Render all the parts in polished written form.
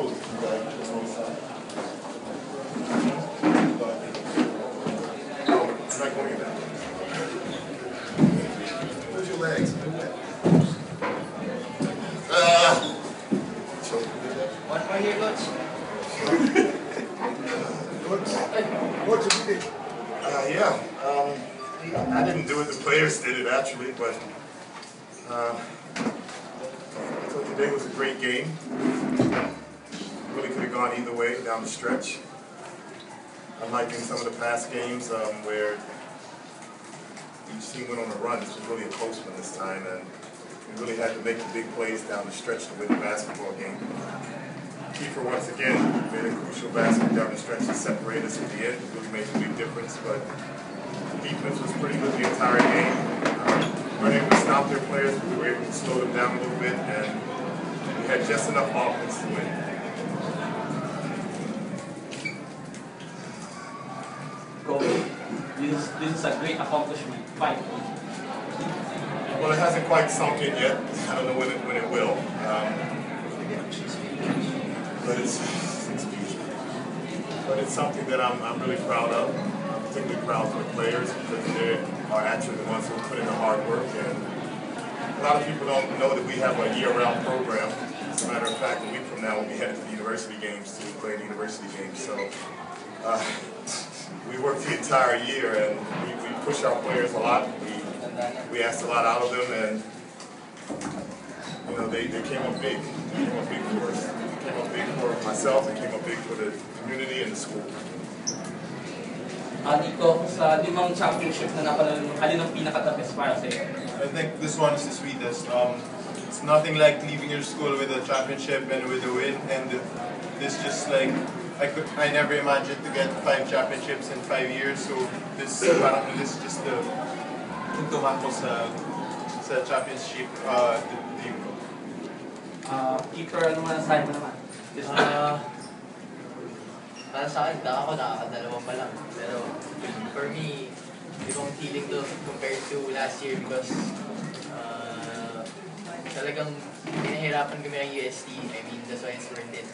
cool. Where's your legs? One more here, Coach. Yeah. I didn't do it. The players did it actually, but so today was a great game. Really could have gone either way down the stretch. Unlike in some of the past games where each team went on a run, this was really a close one this time, and we really had to make the big plays down the stretch to win the basketball game. Keifer once again made a crucial basket down the stretch to separate us at the end. It really made a big difference, but defense was pretty good the entire game. We were able to stop their players, but we were able to slow them down a little bit, and we had just enough offense to win. This is a great accomplishment. Fight. Well, it hasn't quite sunk in yet. I don't know when it will. But it's something that I'm really proud of. I'm particularly proud for the players because they are actually the ones who put in the hard work. And a lot of people don't know that we have a year-round program. As a matter of fact, a week from now we'll be headed to the university games to play the university games. So we work the entire year, and we push our players a lot. We asked a lot out of them, and you know they came up big. They came up big for us. They came up big for myself. They came up big for the community and the school. Nico, sa limang championship na napanalo, alin ang pinaka-best para sa'yo? I think this one is the sweetest. It's nothing like leaving your school with a championship and with a win, and this just like I never imagined to get 5 championships in 5 years. So this is just the tumatakbo sa championship team. Keifer, ano masasabi mo naman? Para sa akin, nakakadalawa pa lang. Pero for me, ibang feeling to compared to last year because talagang pinahirapan kami ang UST. I mean, that's why it's worth it.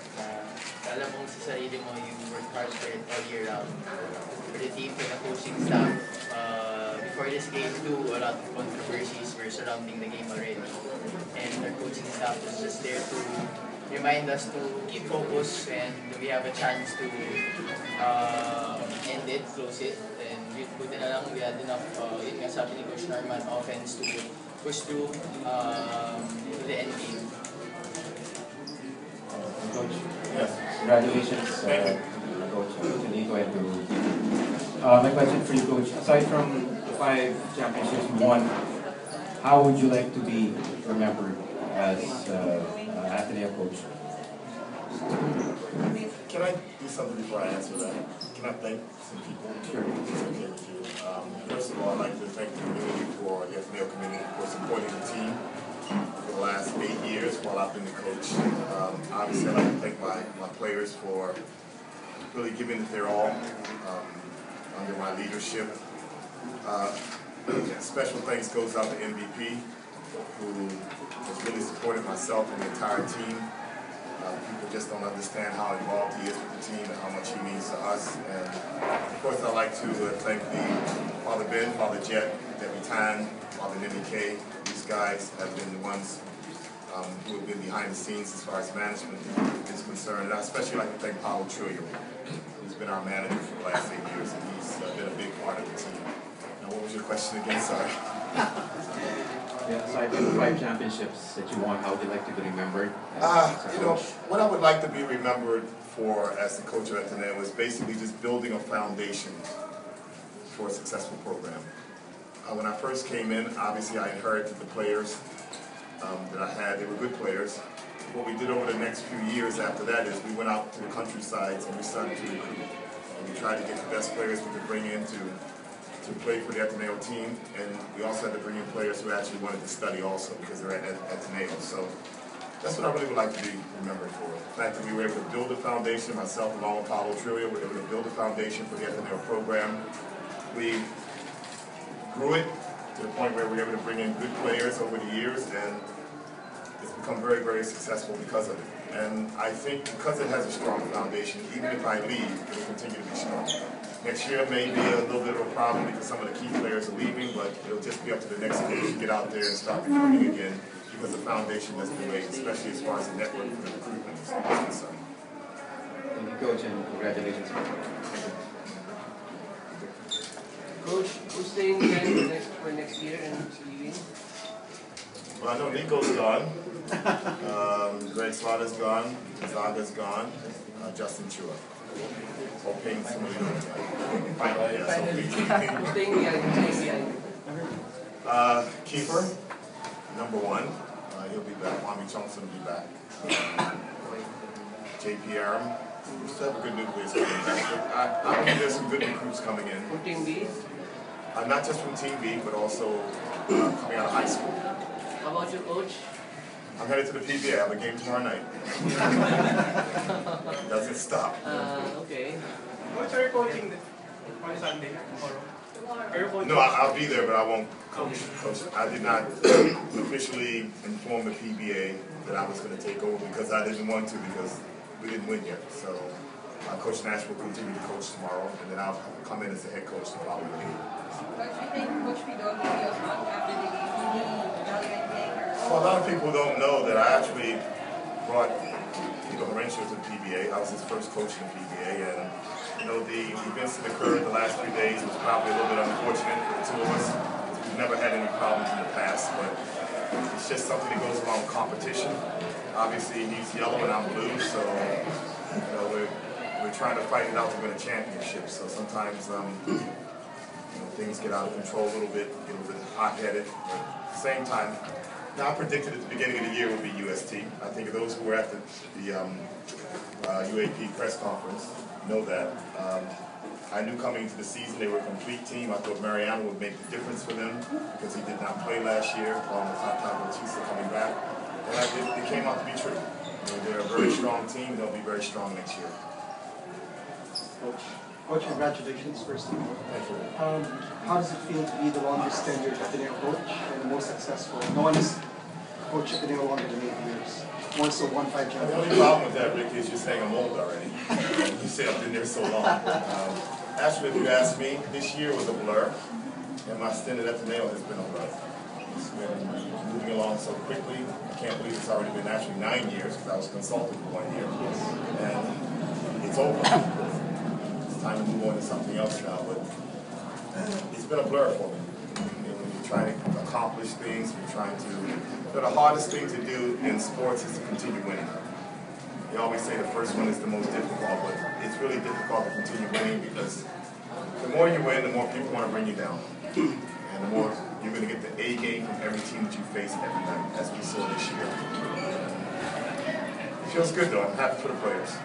Alam mo sa sarili mo, you work hard for it all year round. For the team, for the coaching staff, before this game too, a lot of controversies were surrounding the game already. And our coaching staff was just there to remind us to keep focus, and we have a chance to end it, close it, and buti na lang we had enough, yun nga sabi ni Coach Norman, offense to push through to the end game. Coach, Yes. congratulations, Coach, to Nico and to Keifer. My question for you, Coach, aside from the 5 championships won, how would you like to be remembered as Ateneo coach? Can I do something before I answer that? Can I thank some people? Sure. It's okay with you. First of all, I'd like to thank the community for the Ateneo community for supporting the team for the last 8 years while I've been the coach. Obviously, I'd like to thank my players for really giving it their all under my leadership. Special thanks goes out to MVP, who has really supported myself and the entire team. People just don't understand how involved he is with the team and how much he means to us. And of course, I'd like to thank Father Ben, Father Jet, Debbie Tan, Father Nimi K. These guys have been the ones who have been behind the scenes as far as management is concerned. And I especially like to thank Paulo Trillo, who's been our manager for the last 8 years, and he's been a big part of the team. Now, what was your question again? Sorry. Yeah, aside from the 5 championships that you won, how would you like to be remembered? You know, what I would like to be remembered for as the coach of Ateneo is basically just building a foundation for a successful program. When I first came in, obviously I inherited the players that I had. They were good players. What we did over the next few years after that is we went out to the countrysides and we started to recruit. And we tried to get the best players we could bring in to play for the Ateneo team, and we also had to bring in players who actually wanted to study also because they're at Ateneo. So that's what I really would like to be remembered for. The fact that we were able to build a foundation, myself along with Paulo Trillo, we were able to build a foundation for the Ateneo program. We grew it to the point where we were able to bring in good players over the years, and it's become very, very successful because of it. And I think because it has a strong foundation, even if I leave, it will continue to be strong. Next year may be a little bit of a problem because some of the key players are leaving, but it'll just be up to the next coach to get out there and start recruiting again because the foundation has been laid, especially as far as the network for the recruitment is concerned. Thank you, Coach, and congratulations. Coach, who's staying behind for next year and leaving? Well, I know Nico's gone. Greg Slaughter's gone. Zaga's gone. Justin Chua. Hoping somebody else. Finally, yes. Who's staying behind? Keifer, number 1. He'll be back. Kwame Johnson will be back. JP Aram. We still have a good nucleus coming back. But I believe there's some good recruits coming in. From Team B? Not just from Team B, but also coming out of high school. How about your coach? I'm headed to the PBA. I have a game tomorrow night. Doesn't stop. Okay. Coach, are you coaching on Sunday, tomorrow? No, I'll be there, but I won't coach. I did not officially inform the PBA that I was going to take over because I didn't want to because we didn't win yet. So Coach Nash will continue to coach tomorrow, and then I'll come in as the head coach the following week. But you think Coach Pidon will be around after the game? Well, a lot of people don't know that I actually brought Nico Salva to the PBA. I was his first coach in the PBA, and you know the events that occurred the last 3 days was probably a little bit unfortunate for the two of us. We've never had any problems in the past, but it's just something that goes along with competition. Obviously, he's yellow and I'm blue, so you know we're trying to fight it out to win a championship. So sometimes you know, things get out of control a little bit, get a little bit hot-headed, but at the same time. Now, I predicted at the beginning of the year would be UST. I think those who were at the UAAP press conference know that. I knew coming into the season they were a complete team. I thought Mariano would make the difference for them because he did not play last year, along with Batista coming back. And it came out to be true. You know, they're a very strong team. They'll be very strong next year. Coach, congratulations, first team. Thank you. How does it feel to be the longest tenured Ateneo coach and the most successful? No one has coached Ateneo longer than 8 years. More so 1-5 The only champions. problem with that, Rick, is you're saying I'm old already. You said I've been there so long. Actually, if you ask me, this year was a blur, and my stint at Ateneo has been a blur. It's been moving along so quickly. I can't believe it's already been actually 9 years because I was a consultant for 1 year. And it's over. It's time to move on to something else now, but it's been a blur for me. You know, when you're trying to accomplish things, you're trying to... You know, the hardest thing to do in sports is to continue winning. They always say the first one is the most difficult, but it's really difficult to continue winning because the more you win, the more people want to bring you down. And the more you're going to get the A game from every team that you face every night, as we saw this year. It feels good though, I'm happy for the players.